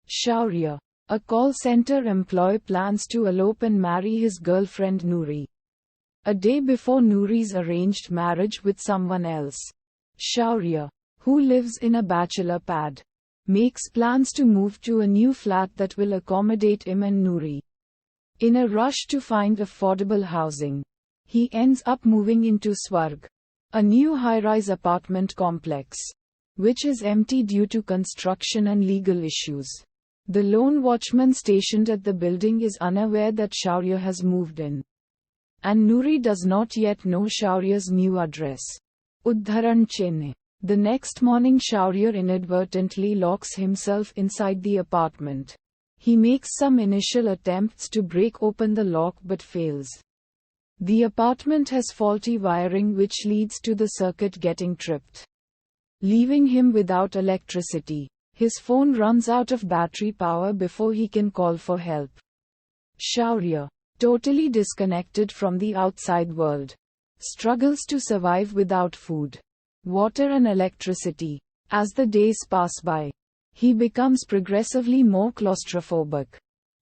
Shaurya, a call center employee, plans to elope and marry his girlfriend Noori. A day before Noori's arranged marriage with someone else, Shaurya, who lives in a bachelor pad, makes plans to move to a new flat that will accommodate him and Noori. In a rush to find affordable housing, he ends up moving into Swarg, a new high-rise apartment complex, which is empty due to construction and legal issues. The lone watchman stationed at the building is unaware that Shaurya has moved in, and Noori does not yet know Shaurya's new address. Udharan Chennai. The next morning, Shaurya inadvertently locks himself inside the apartment. He makes some initial attempts to break open the lock but fails. The apartment has faulty wiring which leads to the circuit getting tripped, leaving him without electricity. His phone runs out of battery power before he can call for help. Shaurya, totally disconnected from the outside world, struggles to survive without food, water and electricity. As the days pass by, he becomes progressively more claustrophobic,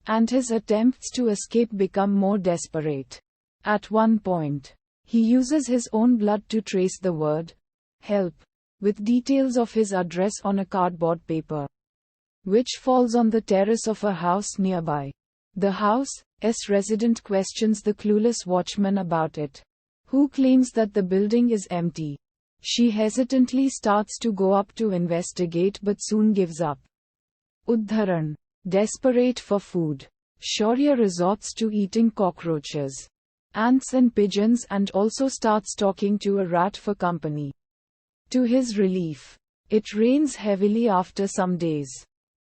and his attempts to escape become more desperate. At one point, he uses his own blood to trace the word help, with details of his address on a cardboard paper, which falls on the terrace of a house nearby. The house's resident questions the clueless watchman about it, who claims that the building is empty. She hesitantly starts to go up to investigate but soon gives up. Udharan. Desperate for food, Shaurya resorts to eating cockroaches, ants and pigeons, and also starts talking to a rat for company. To his relief, it rains heavily after some days,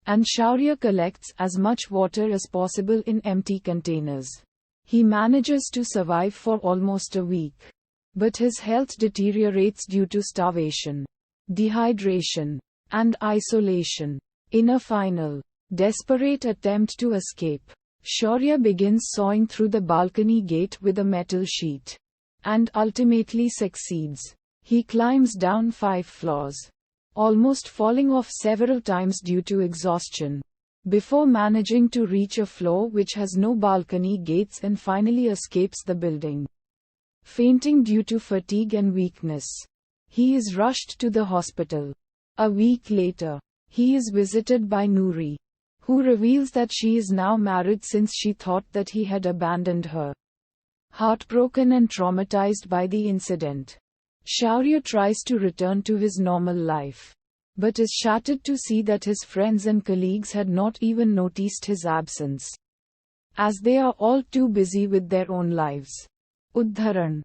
and Shaurya collects as much water as possible in empty containers. He manages to survive for almost a week, but his health deteriorates due to starvation, dehydration, and isolation. In a final, desperate attempt to escape, Shaurya begins sawing through the balcony gate with a metal sheet, and ultimately succeeds. He climbs down 5 floors, almost falling off several times due to exhaustion, before managing to reach a floor which has no balcony gates and finally escapes the building. Fainting due to fatigue and weakness, he is rushed to the hospital. A week later, he is visited by Noori, who reveals that she is now married since she thought that he had abandoned her. Heartbroken and traumatized by the incident, Shaurya tries to return to his normal life, but is shattered to see that his friends and colleagues had not even noticed his absence, as they are all too busy with their own lives. Udharan.